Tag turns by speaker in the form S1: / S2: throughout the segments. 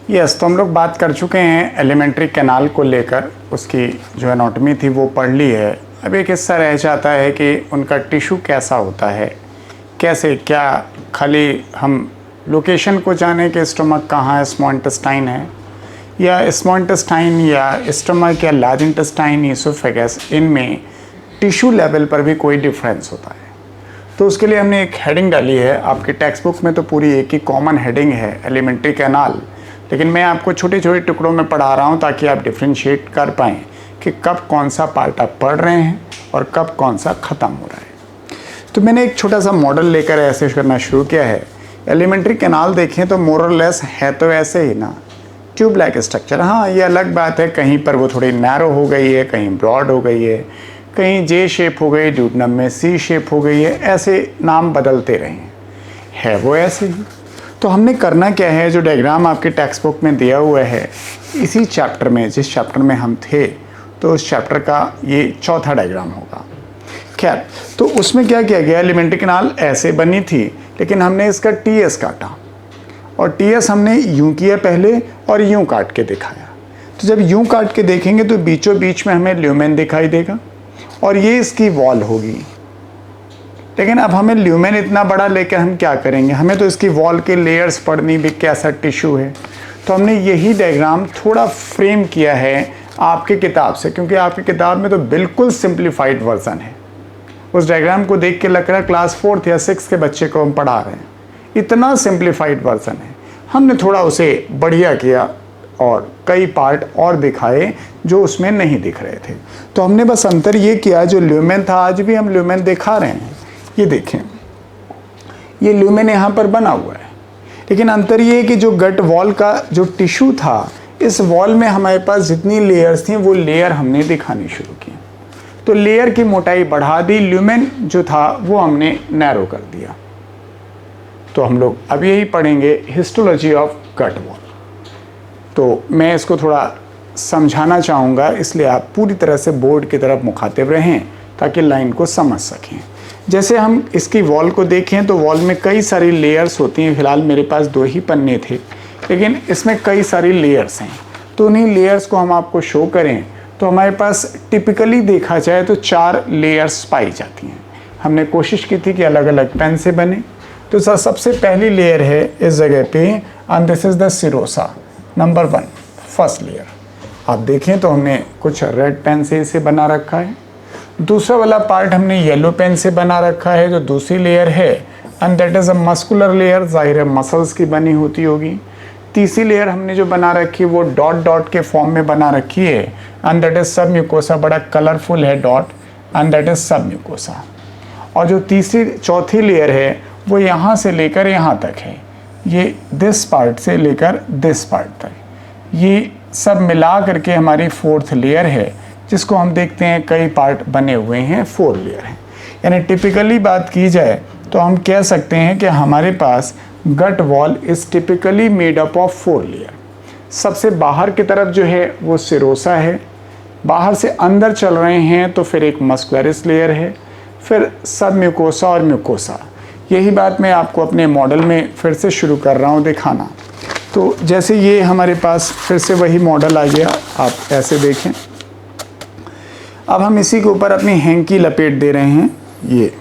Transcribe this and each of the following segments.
S1: Yes, तो हम लोग बात कर चुके हैं एलिमेंट्री कैनाल को लेकर, उसकी जो एनाटॉमी थी वो पढ़ ली है। अब एक हिस्सा रह जाता है कि उनका टिश्यू कैसा होता है, कैसे, क्या खाली हम लोकेशन को जाने कि स्टमक कहाँ है, स्मॉल इंटेस्टाइन है या स्मॉल इंटेस्टाइन या स्टमक या लार्ज इंटेस्टाइन, इसोफेगस, इनमें टिश्यू लेवल पर भी कोई डिफरेंस होता है। तो उसके लिए हमने एक हेडिंग डाली है। आपके टेक्स्ट बुक में तो पूरी एक ही कॉमन हेडिंग है, एलिमेंट्री कैनाल, लेकिन मैं आपको छोटे छोटे टुकड़ों में पढ़ा रहा हूँ ताकि आप डिफ्रेंशिएट कर पाएँ कि कब कौन सा पार्ट आप पढ़ रहे हैं और कब कौन सा ख़त्म हो रहा है। तो मैंने एक छोटा सा मॉडल लेकर ऐसे करना शुरू किया है। एलिमेंट्री कैनाल देखें तो मोर और लेस है तो ऐसे ही ना, ट्यूब लाइक स्ट्रक्चर। हाँ, ये अलग बात है, कहीं पर वो थोड़ी नैरो हो गई है, कहीं ब्रॉड हो गई है, कहीं जे शेप हो गई, ड्यूटनम में सी शेप हो गई है, ऐसे नाम बदलते रहे हैं वो ऐसे ही। तो हमने करना क्या है, जो डायग्राम आपके टेक्स्ट बुक में दिया हुआ है, इसी चैप्टर में, जिस चैप्टर में हम थे, तो उस चैप्टर का ये चौथा डायग्राम होगा। खैर, तो उसमें क्या किया गया, एलिमेंट्री कैनाल ऐसे बनी थी, लेकिन हमने इसका टीएस काटा और टीएस हमने यूं किया पहले और यूं काट के दिखाया। तो जब यूं काट के देखेंगे तो बीचों बीच में हमें ल्यूमेन दिखाई देगा और ये इसकी वॉल होगी। लेकिन अब हमें ल्यूमेन इतना बड़ा लेकर हम क्या करेंगे, हमें तो इसकी वॉल के लेयर्स पढ़नी भी, कैसा टिश्यू है। तो हमने यही डायग्राम थोड़ा फ्रेम किया है आपके किताब से, क्योंकि आपकी किताब में तो बिल्कुल सिंप्लीफाइड वर्जन है। उस डायग्राम को देख के लग रहा है क्लास 4th या 6th के बच्चे को हम पढ़ा रहे हैं, इतना सिंप्लीफाइड वर्जन है। हमने थोड़ा उसे बढ़िया किया और कई पार्ट और दिखाए जो उसमें नहीं दिख रहे थे। तो हमने बस अंतर ये किया, जो ल्यूमेन था आज भी हम ल्यूमेन दिखा रहे हैं। ये देखें, ये ल्यूमेन यहाँ पर बना हुआ है, लेकिन अंतर ये है कि जो गट वॉल का जो टिश्यू था, इस वॉल में हमारे पास जितनी लेयर्स थी वो लेयर हमने दिखानी शुरू की। तो लेयर की मोटाई बढ़ा दी, ल्यूमेन जो था वो हमने नैरो कर दिया। तो हम लोग अब यही पढ़ेंगे, हिस्टोलॉजी ऑफ गट वॉल। तो मैं इसको थोड़ा समझाना चाहूँगा, इसलिए आप पूरी तरह से बोर्ड की तरफ मुखातिब रहें ताकि लाइन को समझ सकें। जैसे हम इसकी वॉल को देखें तो वॉल में कई सारी लेयर्स होती हैं। फिलहाल मेरे पास 2 ही पन्ने थे, लेकिन इसमें कई सारी लेयर्स हैं। तो उन्हीं लेयर्स को हम आपको शो करें तो हमारे पास टिपिकली देखा जाए तो 4 लेयर्स पाई जाती हैं। हमने कोशिश की थी कि अलग अलग पेन से बने। तो सबसे पहली लेयर है इस जगह पे, and this is the serosa number 1, first layer. आप देखें तो हमने कुछ रेड पेन से इसे बना रखा है। दूसरा वाला पार्ट हमने येलो पेन से बना रखा है, जो दूसरी लेयर है, and that is a muscular layer, जाहिर है मसल्स की बनी होती होगी। तीसरी लेयर हमने जो बना रखी है वो डॉट डॉट के फॉर्म में बना रखी है, एंड दैट इज़ सब म्यूकोसा, बड़ा कलरफुल है डॉट, एंड दैट इज़ सब म्यूकोसा। और जो चौथी लेयर है वो यहाँ से लेकर यहाँ तक है, ये दिस पार्ट से लेकर दिस पार्ट तक, ये सब मिला करके हमारी 4th लेयर है, जिसको हम देखते हैं कई पार्ट बने हुए हैं, 4 लेयर हैं। यानी टिपिकली बात की जाए तो हम कह सकते हैं कि हमारे पास gut wall is typically made up of 4 layer. सबसे बाहर की तरफ जो है वो सिरोसा है, बाहर से अंदर चल रहे हैं तो फिर एक मस्कुलरिस लेयर है, फिर सब म्यूकोसा और म्यूकोसा। यही बात मैं आपको अपने मॉडल में फिर से शुरू कर रहा हूँ दिखाना। तो जैसे ये हमारे पास फिर से वही मॉडल आ गया, आप ऐसे देखें। अब हम इसी के ऊपर अपनी हैंकी लपेट दे रहे हैं। ये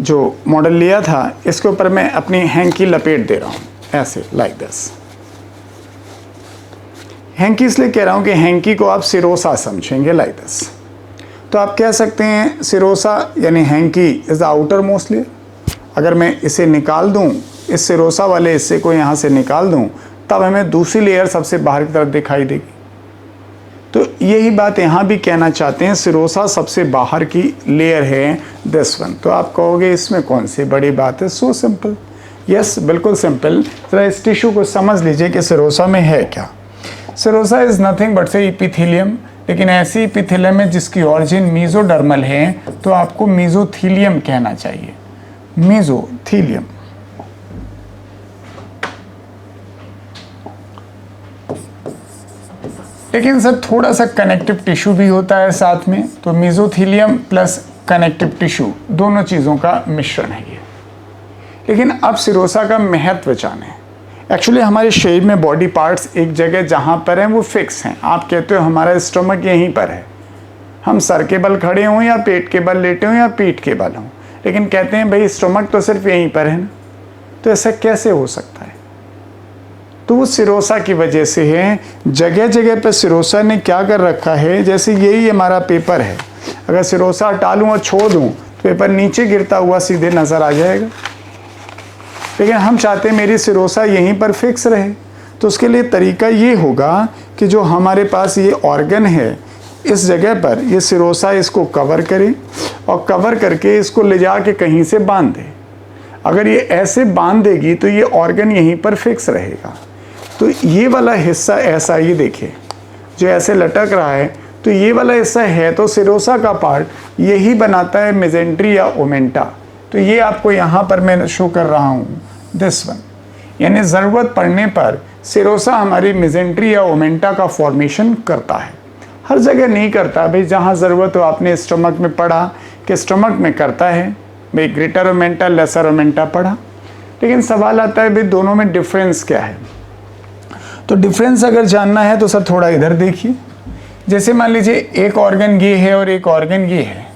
S1: जो मॉडल लिया था इसके ऊपर मैं अपनी हैंकी लपेट दे रहा हूँ, ऐसे लाइक दिस। हैंकी इसलिए कह रहा हूँ कि हैंकी को आप सिरोसा समझेंगे, लाइक दिस। तो आप कह सकते हैं सिरोसा यानी hanky is the outer most layer. अगर मैं इसे निकाल दूँ, इस सिरोसा वाले हिस्से को यहाँ से निकाल दूँ, तब हमें दूसरी लेयर सबसे बाहर की तरफ दिखाई देगी। तो यही बात यहाँ भी कहना चाहते हैं, सिरोसा सबसे बाहर की लेयर है, दिस वन। तो आप कहोगे इसमें कौन सी बड़ी बात है, सो सिंपल। यस, बिल्कुल सिंपल। ज़रा इस टिश्यू को समझ लीजिए कि सिरोसा में है क्या। सिरोसा इज़ नथिंग बट से इपिथेलियम, लेकिन ऐसी इपिथेलियम है जिसकी ऑरिजिन मीजोडर्मल है, तो आपको मीजोथीलियम कहना चाहिए, मीजोथीलियम। लेकिन सर थोड़ा सा कनेक्टिव टिश्यू भी होता है साथ में, तो मीजोथीलियम प्लस कनेक्टिव टिश्यू दोनों चीज़ों का मिश्रण है ये। लेकिन अब सिरोसा का महत्व जानें। एक्चुअली हमारे शरीर में बॉडी पार्ट्स एक जगह जहाँ पर हैं वो फिक्स हैं। आप कहते हो हमारा स्टमक यहीं पर है, हम सर के बल खड़े हों या पेट के बल लेटे हों या पीठ के बल हों, लेकिन कहते हैं भाई स्टमक तो सिर्फ यहीं पर है ना। तो ऐसा कैसे हो सकता है? तो वो सिरोसा की वजह से है। जगह जगह पर सिरोसा ने क्या कर रखा है, जैसे यही हमारा पेपर है, अगर सिरोसा हटा लूँ और छोड़ दूँ तो पेपर नीचे गिरता हुआ सीधे नज़र आ जाएगा। लेकिन हम चाहते हैं मेरी सिरोसा यहीं पर फिक्स रहे। तो उसके लिए तरीका ये होगा कि जो हमारे पास ये ऑर्गन है इस जगह पर ये सिरोसा इसको कवर करे और कवर करके इसको ले जा के कहीं से बांध दे। अगर ये ऐसे बांध देगी तो ये ऑर्गन यहीं पर फिक्स रहेगा। तो ये वाला हिस्सा ऐसा, ये देखिए जो ऐसे लटक रहा है, तो ये वाला हिस्सा है तो सिरोसा का पार्ट, यही बनाता है मेजेंट्री या ओमेंटा। तो ये आपको यहाँ पर मैं शो कर रहा हूँ, दिस वन। यानी ज़रूरत पड़ने पर सिरोसा हमारी मेजेंट्री या ओमेंटा का फॉर्मेशन करता है। हर जगह नहीं करता भाई, जहाँ ज़रूरत हो। आपने स्टमक में पढ़ा कि स्टमक में करता है भाई, ग्रेटर ओमेंटा लेसर ओमेंटा पढ़ा। लेकिन सवाल आता है भाई दोनों में डिफरेंस क्या है? तो डिफरेंस अगर जानना है तो सर थोड़ा इधर देखिए। जैसे मान लीजिए एक ऑर्गन ये है और एक ऑर्गन ये है,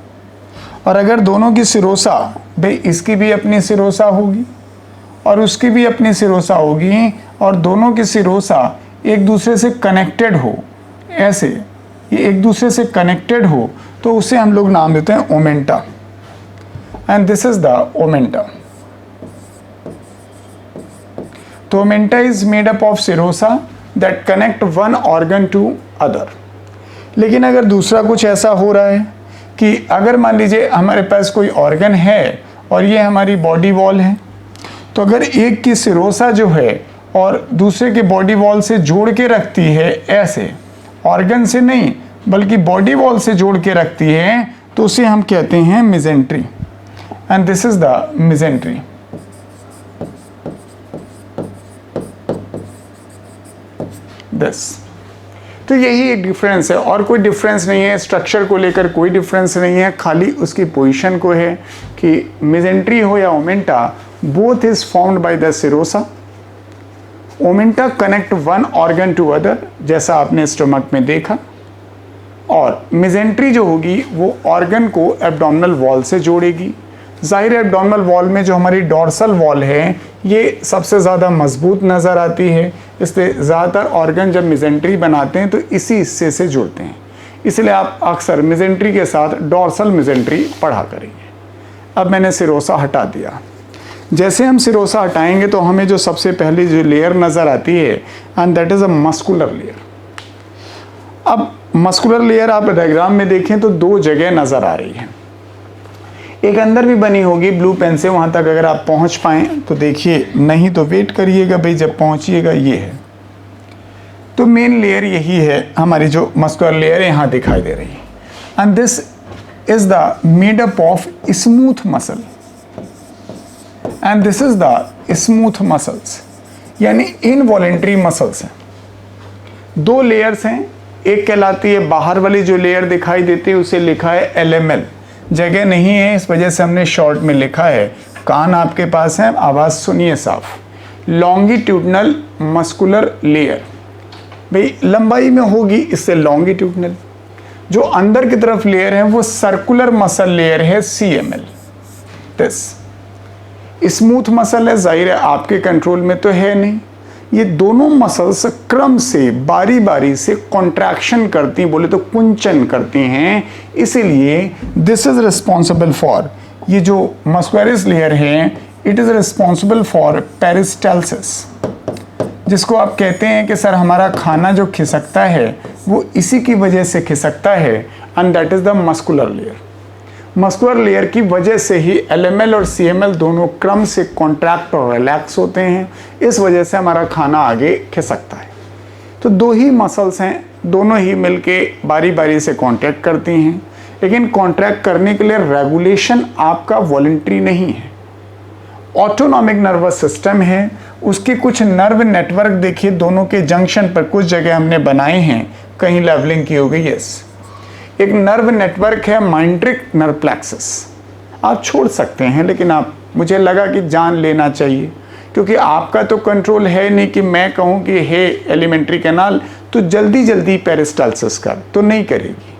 S1: और अगर दोनों की सिरोसा, भाई इसकी भी अपनी सिरोसा होगी और उसकी भी अपनी सिरोसा होगी, और दोनों की सिरोसा एक दूसरे से कनेक्टेड हो, ऐसे ये एक दूसरे से कनेक्टेड हो, तो उसे हम लोग नाम देते हैं omenta. And this is the omenta. तो omenta is made up of serosa that connect one organ to other. लेकिन अगर दूसरा कुछ ऐसा हो रहा है कि अगर मान लीजिए हमारे पास कोई ऑर्गन है और ये हमारी बॉडी वॉल है, तो अगर एक की सिरोसा जो है और दूसरे के बॉडी वॉल से जोड़ के रखती है, ऐसे ऑर्गन से नहीं बल्कि बॉडी वॉल से जोड़ के रखती है, तो उसे हम कहते हैं mesentery. And this is the mesentery. This, तो यही एक डिफरेंस है, और कोई डिफरेंस नहीं है। स्ट्रक्चर को लेकर कोई डिफरेंस नहीं है, खाली उसकी पोजीशन को है कि मेजेंट्री हो या omenta, both is formed by the serosa. Omenta connect one organ to other, जैसा आपने स्टमक में देखा, और मेजेंट्री जो होगी वो ऑर्गन को एब्डोमिनल वॉल से जोड़ेगी। जाहिर है एब्डोमिनल वॉल में जो हमारी डॉर्सल वॉल है ये सबसे ज़्यादा मजबूत नज़र आती है, इसलिए ज़्यादातर ऑर्गन जब मेजेंट्री बनाते हैं तो इसी हिस्से से जुड़ते हैं। इसलिए आप अक्सर मेजेंट्री के साथ डॉर्सल मेजेंट्री पढ़ा करेंगे। अब मैंने सिरोसा हटा दिया। जैसे हम सिरोसा हटाएंगे तो हमें जो सबसे पहली जो लेयर नज़र आती है, and that is a muscular layer. अब मस्कुलर लेयर आप डायग्राम में देखें तो दो जगह नज़र आ रही है। एक अंदर भी बनी होगी ब्लू पेन से, वहाँ तक अगर आप पहुँच पाएँ तो देखिए, नहीं तो वेट करिएगा भाई, जब पहुँचिएगा। ये है तो मेन लेयर यही है, हमारी जो मस्कुलर लेयर है यहाँ दिखाई दे रही है। And this is the made up of smooth muscle, and this is the smooth muscles, यानी इनवॉलेंट्री मसल्स हैं। दो लेयर्स हैं, एक कहलाती है बाहर वाली जो लेयर दिखाई देती है उसे लिखा है एलएमएल। जगह नहीं है इस वजह से हमने शॉर्ट में लिखा है। कान आपके पास है, आवाज़ सुनिए साफ। लॉन्गिट्यूडनल मस्कुलर लेयर, भाई लंबाई में होगी इससे लॉन्गिट्यूडनल। जो अंदर की तरफ लेयर है वो सर्कुलर मसल लेयर है, सीएमएल। दिस स्मूथ मसल है, जाहिर है आपके कंट्रोल में तो है नहीं। ये दोनों मसल्स क्रम से बारी बारी से कॉन्ट्रैक्शन करती, बोले तो कुंचन करती हैं। इसीलिए दिस इज रिस्पॉन्सिबल फॉर, ये जो मस्कुलरिस लेयर है it is responsible for peristalsis, जिसको आप कहते हैं कि सर हमारा खाना जो खिसकता है वो इसी की वजह से खिसकता है, and that is the muscular layer. Muscular layer की वजह से ही एलएमएल और सीएमएल दोनों क्रम से कॉन्ट्रैक्ट और रिलैक्स होते हैं, इस वजह से हमारा खाना आगे खिसकता है। तो दो ही मसल्स हैं, दोनों ही मिलके बारी बारी से कॉन्ट्रैक्ट करती हैं, लेकिन कॉन्ट्रैक्ट करने के लिए रेगुलेशन आपका वॉलंटरी नहीं है। ऑटोनॉमिक नर्वस सिस्टम है, उसके कुछ नर्व नेटवर्क देखिए, दोनों के जंक्शन पर कुछ जगह हमने बनाए हैं, कहीं लेवलिंग की हो गई। यस, एक नर्व नेटवर्क है माइंट्रिक नर्व प्लेक्सस। आप छोड़ सकते हैं, लेकिन आप, मुझे लगा कि जान लेना चाहिए क्योंकि आपका तो कंट्रोल है नहीं कि मैं कहूँ कि हे एलिमेंट्री कैनाल तो जल्दी जल्दी पेरिस्टालसिस कर, तो नहीं करेगी।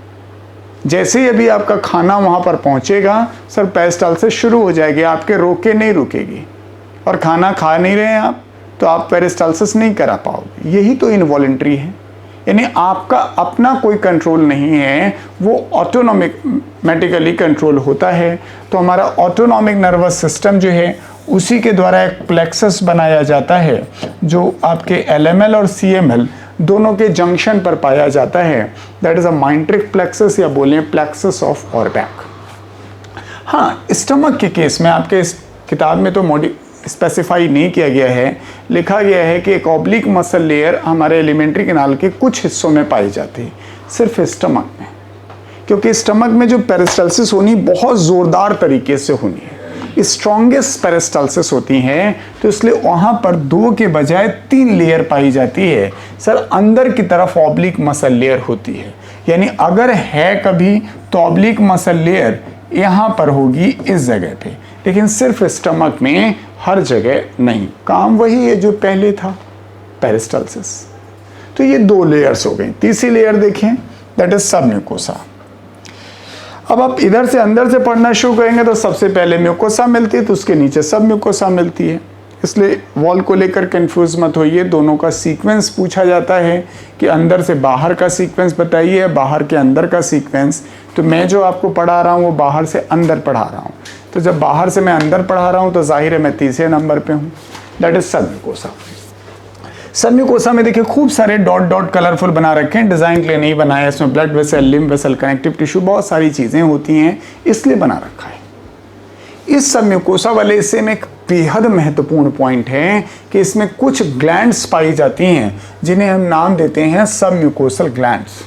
S1: जैसे ही अभी आपका खाना वहाँ पर पहुँचेगा सर पेरिस्टालसिस शुरू हो जाएगी, आपके रोके नहीं रुकेगी। और खाना खा नहीं रहे हैं आप तो आप पेरिस्टालसिस नहीं करा पाओगे। यही तो इनवॉलेंट्री है, यानी आपका अपना कोई कंट्रोल नहीं है, वो ऑटोनॉमिकली कंट्रोल होता है। तो हमारा ऑटोनॉमिक नर्वस सिस्टम जो है उसी के द्वारा एक प्लेक्सस बनाया जाता है जो आपके एलएमएल और सीएमएल दोनों के जंक्शन पर पाया जाता है। That is a myenteric plexus या बोलें प्लेक्सस ऑफ ऑरबैक। हाँ, स्टमक के केस में आपके इस किताब में तो स्पेसिफाई नहीं किया गया है, लिखा गया है कि एक ऑब्लिक मसल लेयर हमारे एलिमेंट्री कैनाल के कुछ हिस्सों में पाई जाती है, सिर्फ स्टमक में, क्योंकि स्टमक में जो पेरिस्टालसिस होनी बहुत ज़ोरदार तरीके से होनी है, स्ट्रॉन्गेस्ट पेरिस्टालसिस होती है, तो इसलिए वहाँ पर 2 के बजाय 3 लेयर पाई जाती है। सर अंदर की तरफ ऑब्लिक मसल लेयर होती है, यानी अगर है कभी तो ऑब्लिक मसल लेयर यहाँ पर होगी इस जगह पे, लेकिन सिर्फ स्टमक में, हर जगह नहीं। काम वही है जो पहले था, पेरिस्टालसिस। तो ये 2 लेयर्स हो गई। तीसरी लेयर देखें, दैट इज सबम्यूकोसा। अब आप इधर से अंदर से पढ़ना शुरू करेंगे तो सबसे पहले म्यूकोसा मिलती है, तो उसके नीचे सबम्यूकोसा मिलती है। इसलिए वॉल को लेकर कंफ्यूज मत होइए, दोनों का सीक्वेंस पूछा जाता है कि अंदर से बाहर का सीक्वेंस बताइए, बाहर के अंदर का सीक्वेंस। तो मैं जो आपको पढ़ा रहा हूँ वो बाहर से अंदर पढ़ा रहा हूँ, तो जब बाहर से मैं अंदर पढ़ा रहा हूँ तो जाहिर है मैं तीसरे नंबर पे हूँ, दैट इज सबम्यूकोसा। सबम्यूकोसा में देखिए खूब सारे डॉट डॉट कलरफुल बना रखे हैं, डिज़ाइन के लिए नहीं बनाया, इसमें blood vessel, lymph vessel, connective tissue, बहुत सारी चीज़ें होती हैं, इसलिए बना रखा है। इस सबम्यूकोसा वाले हिस्से में एक बेहद महत्वपूर्ण पॉइंट है कि इसमें कुछ ग्लैंड्स पाई जाती हैं जिन्हें हम नाम देते हैं सबम्यूकोसल ग्लैंड्स।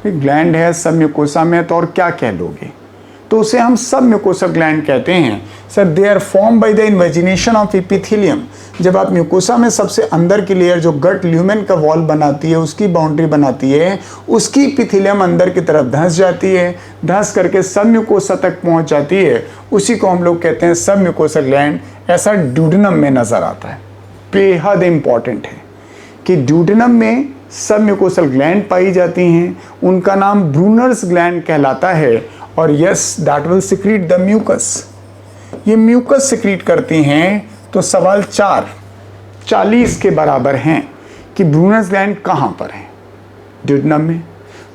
S1: ग्लैंड है सबम्यूकोसा में तो और क्या कह लोगे, तो उसे हम सबम्यूकोसल ग्लैंड कहते हैं। Sir they are form by the invagination of epithelium. जब आप म्यूकोसा में सबसे अंदर की लेयर जो गट ल्यूमेन का वॉल बनाती है, उसकी बाउंड्री बनाती है, उसकी एपिथेलियम अंदर की तरफ धंस जाती है, धंस करके सबम्यूकोसा तक पहुंच जाती है, उसी को हम लोग कहते हैं सबम्यूकोसल ग्लैंड। ऐसा ड्यूडेनम में नजर आता है। बेहद इंपॉर्टेंट है कि ड्यूडेनम में सबम्यूकोसल ग्लैंड पाई जाती हैं, उनका नाम ब्रूनर्स ग्लैंड कहलाता है। और yes that will secrete the mucus, ये म्यूकस सिक्रीट करती हैं। तो सवाल 40 के बराबर हैं कि ब्रूनर्स ग्लैंड कहाँ पर है, ड्यूडेनम में।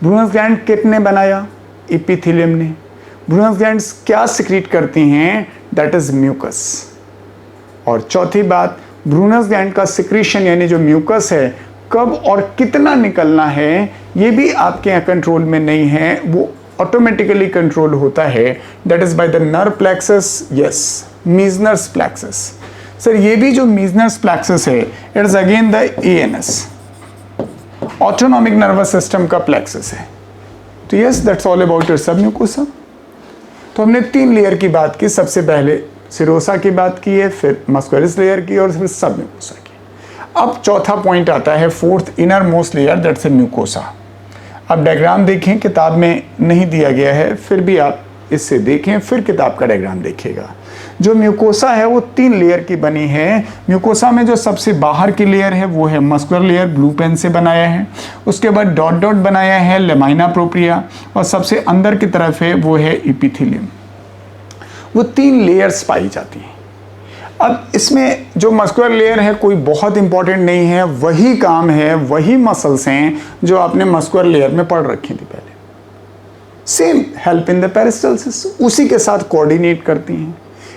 S1: ब्रूनर्स ग्लैंड किसने बनाया, एपिथेलियम ने। ब्रूनर्स ग्लैंड्स क्या सिक्रीट करती हैं, दैट इज म्यूकस। और चौथी बात, ब्रूनर्स ग्लैंड का सिक्रीशन यानी जो म्यूकस है कब और कितना निकलना है ये भी आपके यहाँ कंट्रोल में नहीं है, वो ऑटोमेटिकली कंट्रोल होता है, that is by the nerve plexus, yes Meissner's plexus. Sir ये भी जो मीजनर्स प्लेक्सस है it is again the ANS, autonomic nervous system का प्लेक्सस है। तो yes that's all about your submucosa. तो हमने 3 लेयर की बात की, सबसे पहले सिरोसा की बात की है, फिर मस्कुलरिस लेयर की और फिर सबम्यूकोसा की। अब चौथा पॉइंट आता है, fourth inner most layer, that's mucosa. अब डायग्राम देखें, किताब में नहीं दिया गया है, फिर भी आप इससे देखें, फिर किताब का डायग्राम देखिएगा। जो म्यूकोसा है वो 3 लेयर की बनी है। म्यूकोसा में जो सबसे बाहर की लेयर है वो है मस्कुलर लेयर, ब्लू पेन से बनाया है। उसके बाद डॉट डॉट बनाया है लेमाइना प्रोप्रिया, और सबसे अंदर की तरफ है वो है एपिथेलियम। वो 3 लेयर्स पाई जाती हैं। अब इसमें जो मस्कुलर लेयर है कोई बहुत इंपॉर्टेंट नहीं है, वही काम है, वही मसल्स हैं जो आपने मस्कुलर लेयर में पढ़ रखी थी पहले। Same help in the peristalsis, उसी के साथ कोऑर्डिनेट करती हैं।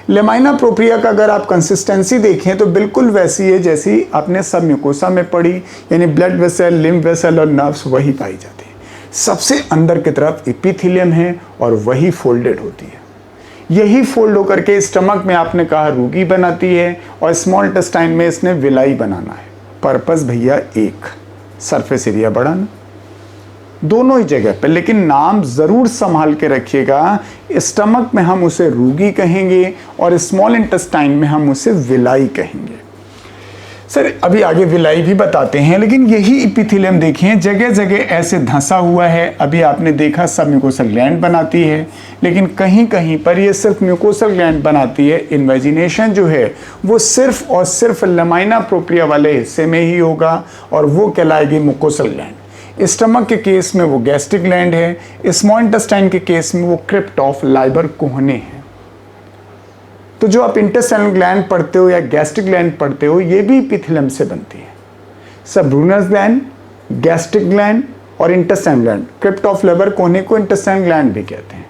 S1: लेमाइना प्रोप्रिया का अगर आप कंसिस्टेंसी देखें तो बिल्कुल वैसी है जैसी आपने सबम्यूकोसा में पढ़ी, यानी ब्लड वेसल, लिम्फ वेसल और नर्व्स वही पाई जाती है। सबसे अंदर की तरफ एपिथेलियम है और वही फोल्डेड होती है। यही फोल्ड होकर के स्टमक में आपने कहा रूगी बनाती है और स्मॉल इंटेस्टाइन में इसने विलाई बनाना है। पर्पस भैया एक, सरफेस एरिया बढ़ाना, दोनों ही जगह पे, लेकिन नाम जरूर संभाल के रखिएगा। स्टमक में हम उसे रूगी कहेंगे और स्मॉल इंटेस्टाइन में हम उसे विलाई कहेंगे। सर अभी आगे विलाई भी बताते हैं, लेकिन यही एपिथेलियम देखिए जगह जगह ऐसे धंसा हुआ है। अभी आपने देखा सब म्यूकोसल ग्लैंड बनाती है, लेकिन कहीं कहीं पर ये सिर्फ म्यूकोसल ग्लैंड बनाती है। इन्वेजिनेशन जो है वो सिर्फ और सिर्फ लमाइना प्रोप्रिया वाले हिस्से में ही होगा और वो कहलाएगी मुकोसल ग्लैंड। स्टमक के केस में वो गैस्ट्रिक ग्लैंड है, स्मॉल इंटेस्टाइन के केस में वो क्रिप्ट ऑफ लाइबर कोहने है। तो जो आप इंटेस्टाइनल ग्लैंड पढ़ते हो या गैस्ट्रिक ग्लैंड पढ़ते हो, ये भी एपिथेलियम से बनती है। सब ब्रूनस ग्लैंड, गैस्ट्रिक ग्लैंड और intestinal gland, crypt of Lieberkühn को इंटेस्टाइनल ग्लैंड भी कहते हैं।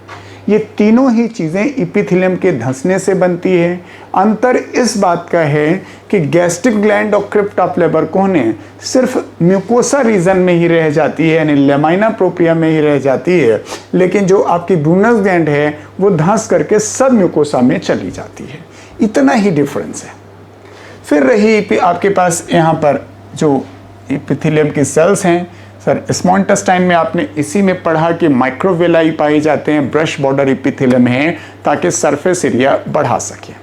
S1: ये तीनों ही चीज़ें एपिथेलियम के धंसने से बनती है। अंतर इस बात का है कि गैस्ट्रिक ग्लैंड और क्रिप्ट ऑफ लाइबर कोहने सिर्फ म्यूकोसा रीजन में ही रह जाती है, यानी लमाइना प्रोप्रिया में ही रह जाती है, लेकिन जो आपकी ब्रूनस ग्लैंड है वो धंस करके सब म्यूकोसा में चली जाती है। इतना ही डिफरेंस है। फिर रही आपके पास यहाँ पर जो एपिथेलियम की सेल्स हैं। सर स्मॉल इंटेस्टाइन में आपने इसी में पढ़ा कि माइक्रोविलाई पाए जाते हैं, ब्रश बॉर्डर एपिथेलियम है ताकि सरफेस एरिया बढ़ा सके।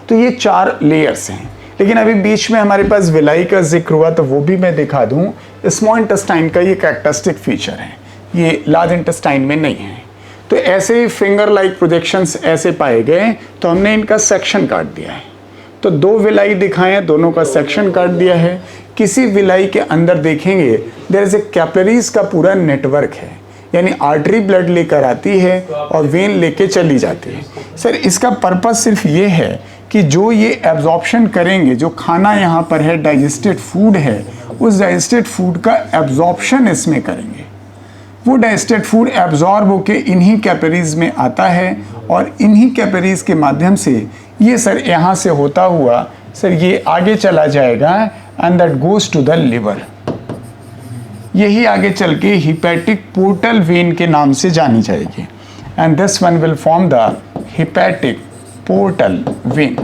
S1: तो ये 4 लेयर्स हैं, लेकिन अभी बीच में हमारे पास विलाई का जिक्र हुआ तो वो भी मैं दिखा दूं। स्मॉल इंटेस्टाइन का ये कैरेक्टरिस्टिक फीचर है, ये लार्ज इंटेस्टाइन में नहीं है। तो ऐसे ही फिंगर लाइक प्रोजेक्शंस ऐसे पाए गए तो हमने इनका सेक्शन काट दिया है। तो 2 विलाई दिखाए हैं, दोनों का सेक्शन काट दिया है। किसी विलाई के अंदर देखेंगे देयर इज ए कैपिलरीज का पूरा नेटवर्क है, यानी आर्टरी ब्लड लेकर आती है और वेन लेके चली जाती है। सर इसका पर्पस सिर्फ ये है कि जो ये एब्जॉर्प्शन करेंगे, जो खाना यहाँ पर है डाइजेस्टेड फूड है, उस डाइजेस्टेड फूड का एब्जॉर्प्शन इसमें करेंगे। वो डाइजेस्टेड फूड एब्जॉर्ब होके इन्हीं कैपिलरीज में आता है और इन्हीं कैपिलरीज के माध्यम से ये सर यहाँ से होता हुआ सर ये आगे चला जाएगा and that goes to the liver. यही आगे चल के हिपैटिक पोर्टल वेन के नाम से जानी जाएगी and this one will form the hepatic portal vein.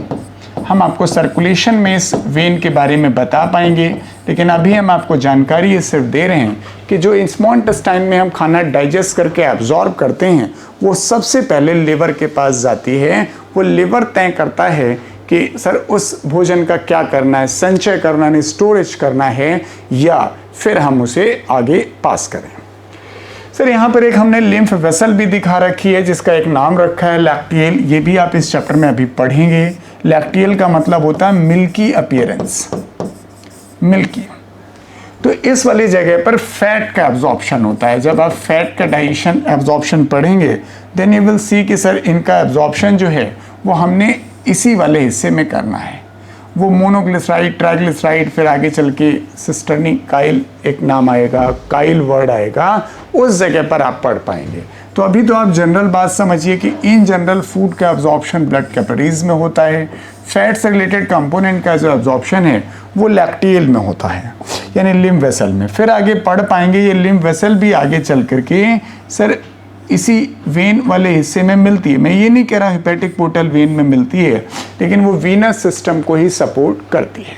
S1: हम आपको सर्कुलेशन में इस वेन के बारे में बता पाएंगे, लेकिन अभी हम आपको जानकारी ये सिर्फ दे रहे हैं कि जो स्मॉल इंटेस्टाइन में हम खाना डाइजेस्ट करके एब्जॉर्ब करते हैं वो सबसे पहले लिवर के पास जाती है। वो लिवर तय करता है कि सर उस भोजन का क्या करना है, संचय करना है, स्टोरेज करना है या फिर हम उसे आगे पास करें। सर यहाँ पर एक हमने लिम्फ वेसल भी दिखा रखी है जिसका एक नाम रखा है लैक्टियल। ये भी आप इस चैप्टर में अभी पढ़ेंगे। लैक्टियल का मतलब होता है मिल्की अपीयरेंस, मिल्की। तो इस वाली जगह पर फैट का एब्जॉर्प्शन होता है। जब आप फैट का डाइजेशन एब्जॉर्प्शन पढ़ेंगे देन यू विल सी कि सर इनका एब्जॉर्प्शन जो है वो हमने इसी वाले हिस्से में करना है। वो मोनोग्लिसराइड, ट्राइग्लिसराइड, फिर आगे चल के सिस्टर्निक काइल एक नाम आएगा, काइल वर्ड आएगा, उस जगह पर आप पढ़ पाएंगे। तो अभी तो आप जनरल बात समझिए कि इन जनरल फूड का एब्जॉर्प्शन ब्लड कैपिलरीज में होता है। फैट से रिलेटेड कंपोनेंट का जो एब्जॉर्प्शन है वो लैक्टियल में होता है, यानी लिम्फ वेसल में। फिर आगे पढ़ पाएंगे ये लिम्फ वेसल भी आगे चल करके सर इसी वेन वाले हिस्से में मिलती है। मैं ये नहीं कह रहा हिपैटिक पोर्टल वेन में मिलती है, लेकिन वो वीनस सिस्टम को ही सपोर्ट करती है।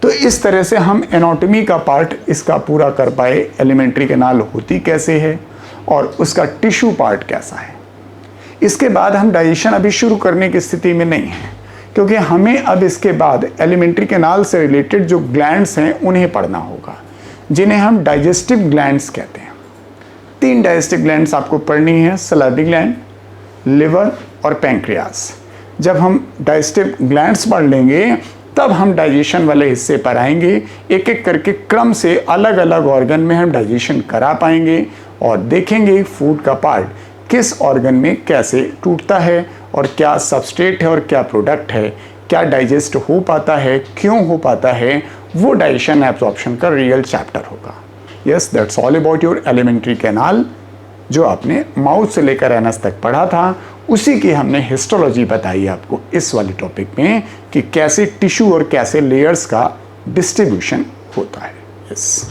S1: तो इस तरह से हम एनाटॉमी का पार्ट इसका पूरा कर पाए, एलिमेंट्री कैनाल होती कैसे है और उसका टिश्यू पार्ट कैसा है। इसके बाद हम डाइजेशन अभी शुरू करने की स्थिति में नहीं है, क्योंकि हमें अब इसके बाद एलिमेंट्री कैनाल से रिलेटेड जो ग्लैंड्स हैं उन्हें पढ़ना होगा, जिन्हें हम डाइजेस्टिव ग्लैंड्स कहते हैं। 3 डाइजेस्टिव ग्लैंड्स आपको पढ़नी है, सलाइवरी ग्लैंड, लिवर और पैंक्रियास। जब हम डाइजेस्टिव ग्लैंड्स पढ़ लेंगे तब हम डाइजेशन वाले हिस्से पर आएंगे। एक एक करके क्रम से अलग अलग ऑर्गन में हम डाइजेशन करा पाएंगे और देखेंगे फूड का पार्ट किस ऑर्गन में कैसे टूटता है और क्या सबस्ट्रेट है और क्या प्रोडक्ट है, क्या डाइजेस्ट हो पाता है, क्यों हो पाता है। वो डाइजेशन एब्जॉर्प्शन का रियल चैप्टर होगा। Yes, that's all about your alimentary canal. जो आपने माउथ से लेकर एनस तक पढ़ा था उसी की हमने हिस्टोलॉजी बताई आपको इस वाले टॉपिक में कि कैसे टिश्यू और कैसे लेयर्स का डिस्ट्रीब्यूशन होता है। यस।